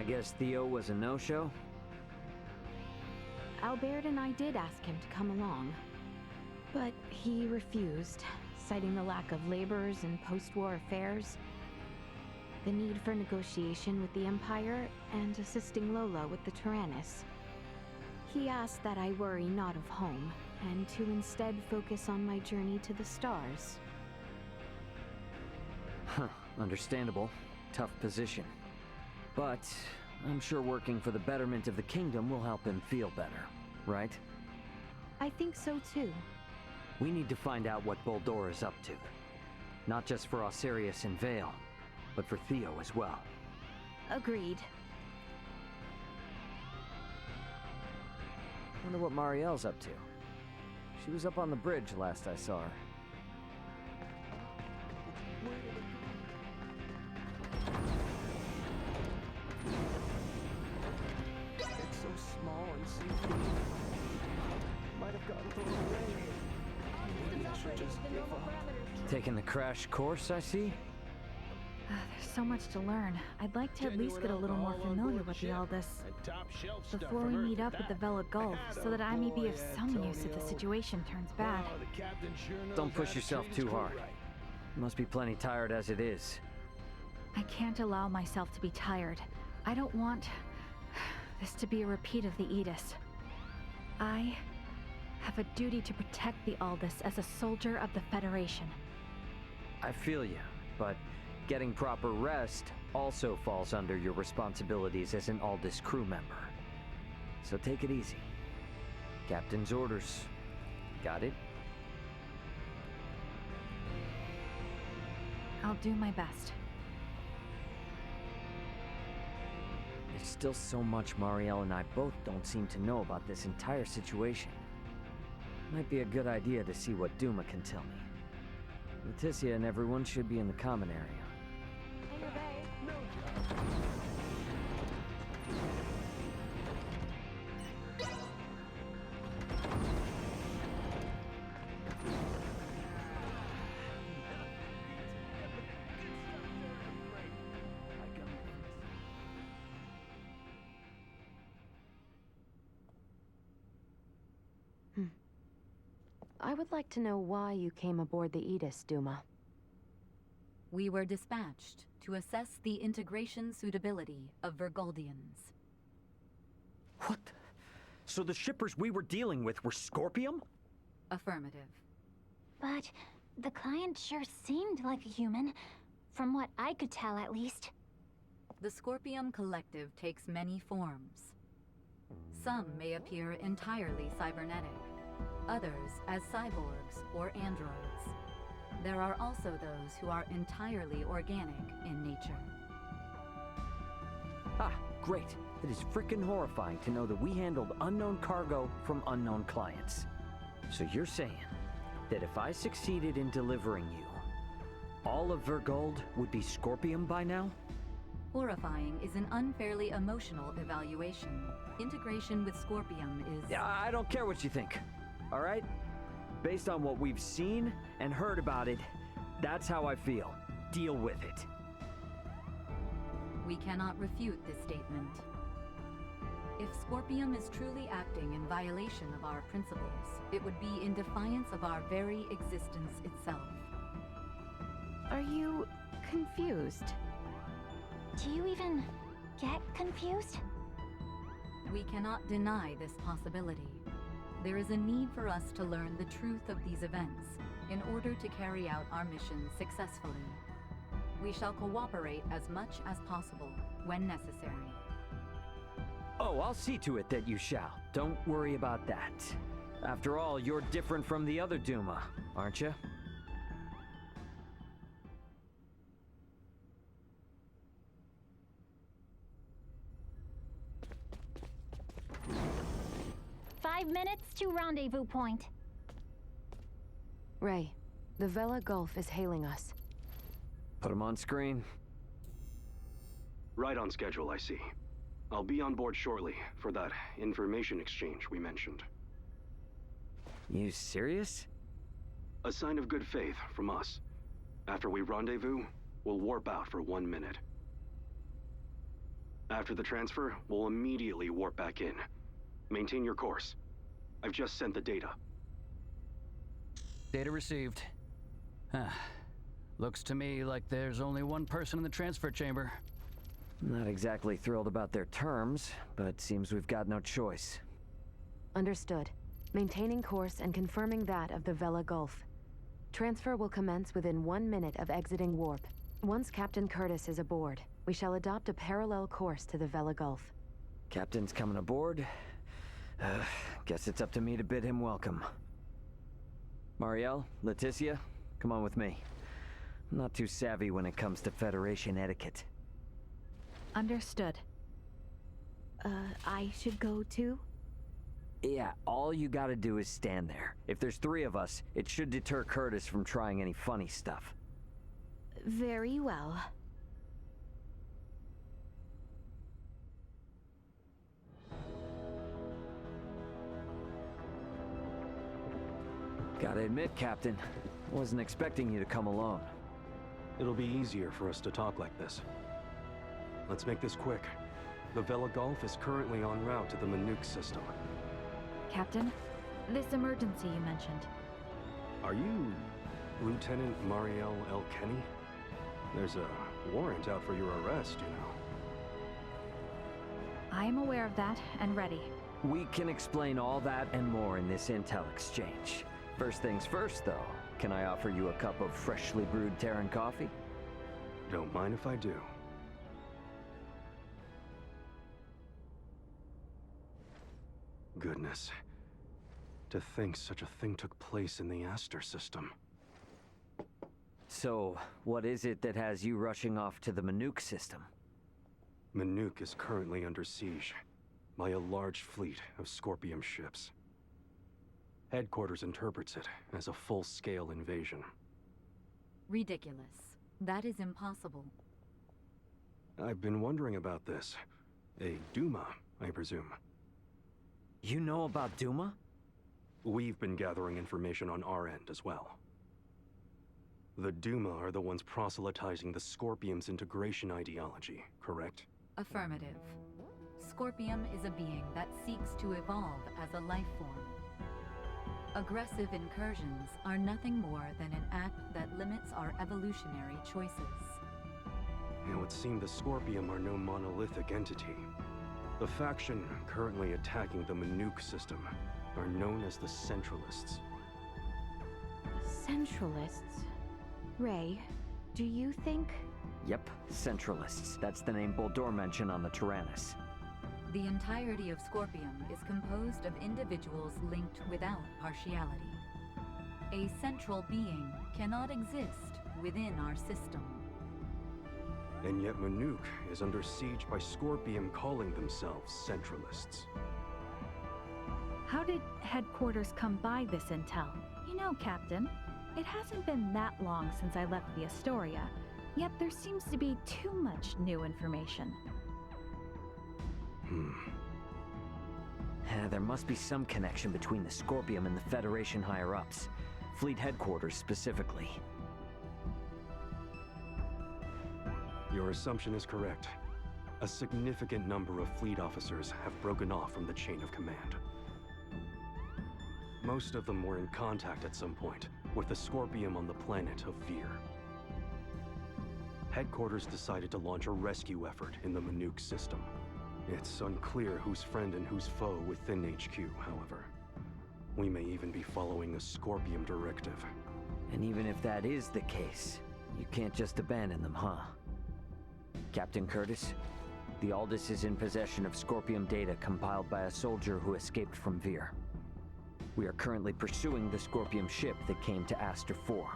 guess Theo was a no-show? Albert and I did ask him to come along, but he refused, citing the lack of laborers and post-war affairs, the need for negotiation with the Empire, and assisting Lola with the Tyrannus. He asked that I worry not of home, and to instead focus on my journey to the stars. Huh, understandable. Tough position. But I'm sure working for the betterment of the kingdom will help him feel better, right? I think so too. We need to find out what Boldor is up to. Not just for Osirius and Vale, but for Theo as well. Agreed. Wonder what Marielle's up to. She was up on the bridge last I saw her. It's so small and see-through. Might have gotten thrown away. Maybe I should just give up. Taking the crash course, I see? There's so much to learn. I'd like to at least get a little more familiar with the Aldous before we meet up at the Vela Gulf, so that I may be of some use if the situation turns bad. Don't push yourself too hard. You must be plenty tired as it is. I can't allow myself to be tired. I don't want this to be a repeat of the Aegis. I have a duty to protect the Aldous as a soldier of the Federation. I feel you, but getting proper rest also falls under your responsibilities as an Aldous crew member. So take it easy. Captain's orders. Got it? I'll do my best. There's still so much Marielle and I both don't seem to know about this entire situation. Might be a good idea to see what Duma can tell me. Leticia and everyone should be in the common area. I would like to know why you came aboard the Aegis, Duma. We were dispatched to assess the integration suitability of Vergoldians. What? So the shippers we were dealing with were Scorpium? Affirmative. But the client sure seemed like a human, from what I could tell at least. The Scorpium Collective takes many forms. Some may appear entirely cybernetic, others as cyborgs or androids. There are also those who are entirely organic in nature. Ah, great. It is frickin' horrifying to know that we handled unknown cargo from unknown clients. So you're saying that if I succeeded in delivering you, all of Vergold would be Scorpium by now? Horrifying is an unfairly emotional evaluation. Integration with Scorpium is... Yeah, I don't care what you think. All right? Based on what we've seen and heard about it, that's how I feel. Deal with it. We cannot refute this statement. If Scorpium is truly acting in violation of our principles, it would be in defiance of our very existence itself. Are you confused? Do you even get confused? We cannot deny this possibility. There is a need for us to learn the truth of these events in order to carry out our mission successfully. We shall cooperate as much as possible when necessary. Oh, I'll see to it that you shall. Don't worry about that. After all, you're different from the other Duma, aren't you? "5 minutes to rendezvous point." Ray, the Vela Gulf is hailing us. Put him on screen. Right on schedule, I see. I'll be on board shortly for that information exchange we mentioned. You serious? A sign of good faith from us. After we rendezvous, we'll warp out for 1 minute. After the transfer, we'll immediately warp back in. Maintain your course. I've just sent the data. Data received. Huh. Looks to me like there's only one person in the transfer chamber. Not exactly thrilled about their terms, but seems we've got no choice. Understood. Maintaining course and confirming that of the Vela Gulf. Transfer will commence within 1 minute of exiting warp. Once Captain Curtis is aboard, we shall adopt a parallel course to the Vela Gulf. Captain's coming aboard. Guess it's up to me to bid him welcome. Marielle, Leticia, come on with me. I'm not too savvy when it comes to Federation etiquette. Understood. I should go too? Yeah, all you gotta do is stand there. If there's 3 of us, it should deter Curtis from trying any funny stuff. Very well. Gotta admit, Captain, wasn't expecting you to come alone. It'll be easier for us to talk like this. Let's make this quick. The Vela Gulf is currently en route to the Manuk system. Captain, this emergency you mentioned. Are you Lieutenant Marielle L. Kenny? There's a warrant out for your arrest, you know. I am aware of that and ready. We can explain all that and more in this intel exchange. First things first, though. Can I offer you a cup of freshly brewed Terran coffee? Don't mind if I do. Goodness. To think such a thing took place in the Aster system. So, what is it that has you rushing off to the Manuk system? Manuk is currently under siege by a large fleet of Scorpium ships. Headquarters interprets it as a full-scale invasion. Ridiculous. That is impossible. I've been wondering about this. A Duma, I presume. You know about Duma? We've been gathering information on our end as well. The Duma are the ones proselytizing the Scorpium's integration ideology, correct? Affirmative. Scorpium is a being that seeks to evolve as a life form. Aggressive incursions are nothing more than an act that limits our evolutionary choices. It would seem the Scorpium are no monolithic entity. The faction currently attacking the Manuk system are known as the Centralists. Centralists? Ray, do you think... Yep, Centralists. That's the name Boldor mentioned on the Tyrannus. The entirety of Scorpium is composed of individuals linked without partiality. A central being cannot exist within our system. And yet Manuk is under siege by Scorpium calling themselves Centralists. How did headquarters come by this intel? You know, Captain, it hasn't been that long since I left the Astoria, yet there seems to be too much new information. There must be some connection between the Scorpium and the Federation higher-ups. Fleet headquarters, specifically. Your assumption is correct. A significant number of fleet officers have broken off from the chain of command. Most of them were in contact at some point with the Scorpium on the planet of Vir. Headquarters decided to launch a rescue effort in the Manuk system. It's unclear who's friend and who's foe within HQ, however. We may even be following a Scorpium directive. And even if that is the case, you can't just abandon them, huh? Captain Curtis, the Aldous is in possession of Scorpium data compiled by a soldier who escaped from Vir. We are currently pursuing the Scorpium ship that came to Aster 4.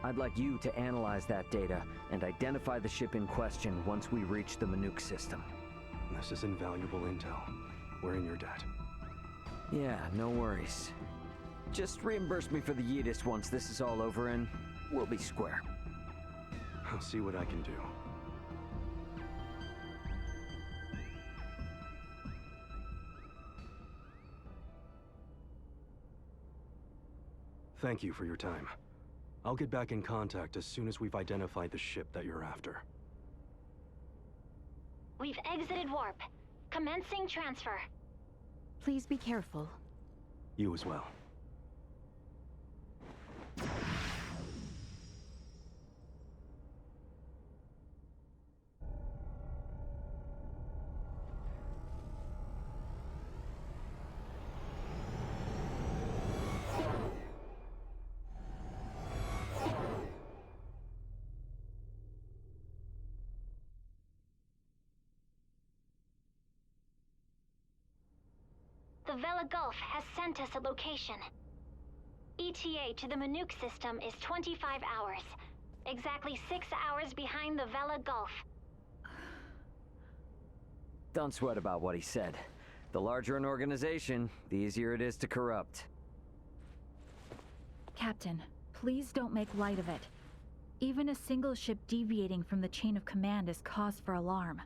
I'd like you to analyze that data and identify the ship in question once we reach the Manuk system. This is invaluable intel. We're in your debt. Yeah, no worries. Just reimburse me for the Yeetus once this is all over and we'll be square. I'll see what I can do. Thank you for your time. I'll get back in contact as soon as we've identified the ship that you're after. We've exited warp. Commencing transfer. Please be careful. You as well. The Vela Gulf has sent us a location. ETA to the Manook system is 25 hours. Exactly 6 hours behind the Vela Gulf. Don't sweat about what he said. The larger an organization, the easier it is to corrupt. Captain, please don't make light of it. Even a single ship deviating from the chain of command is cause for alarm.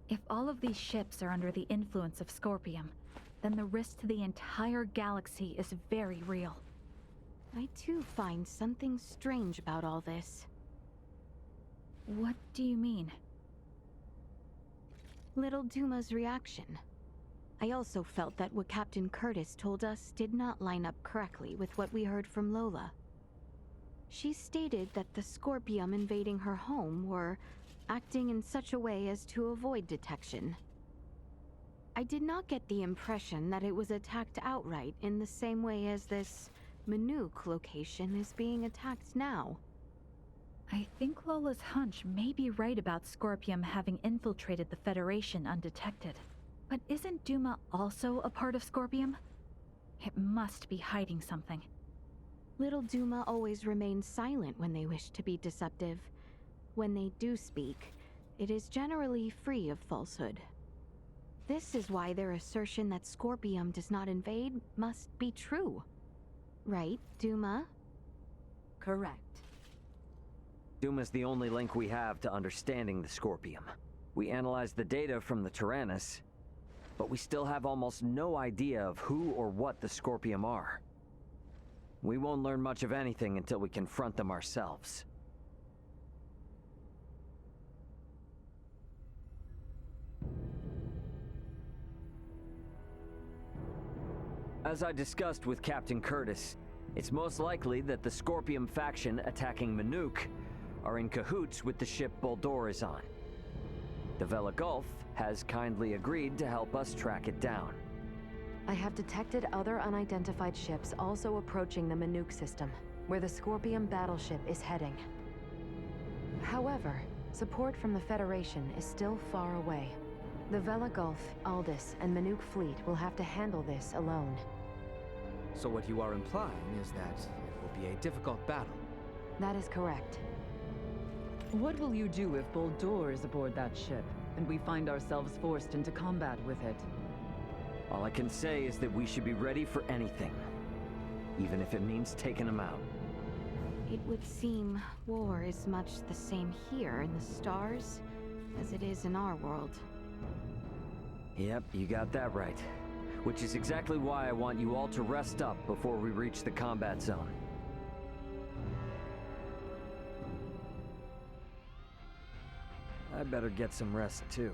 If all of these ships are under the influence of Scorpium, then the risk to the entire galaxy is very real. I too find something strange about all this. What do you mean? Little Duma's reaction. I also felt that what Captain Curtis told us did not line up correctly with what we heard from Lola. She stated that the Scorpium invading her home were acting in such a way as to avoid detection. I did not get the impression that it was attacked outright in the same way as this Manook location is being attacked now. I think Lola's hunch may be right about Scorpium having infiltrated the Federation undetected. But isn't Duma also a part of Scorpium? It must be hiding something. Little Duma always remains silent when they wish to be deceptive. When they do speak, it is generally free of falsehood. This is why their assertion that Scorpium does not invade must be true. Right, Duma? Correct. Duma's the only link we have to understanding the Scorpium. We analyzed the data from the Tyrannus, but we still have almost no idea of who or what the Scorpium are. We won't learn much of anything until we confront them ourselves. As I discussed with Captain Curtis, it's most likely that the Scorpium faction attacking Manook are in cahoots with the ship Boldor is on. The Vela Gulf has kindly agreed to help us track it down. I have detected other unidentified ships also approaching the Manook system, where the Scorpium battleship is heading. However, support from the Federation is still far away. The Vela Gulf, Aldous, and Manook fleet will have to handle this alone. So what you are implying is that it will be a difficult battle. That is correct. What will you do if Boldor is aboard that ship, and we find ourselves forced into combat with it? All I can say is that we should be ready for anything, even if it means taking them out. It would seem war is much the same here in the stars as it is in our world. Yep, you got that right. Which is exactly why I want you all to rest up before we reach the combat zone. I better get some rest too.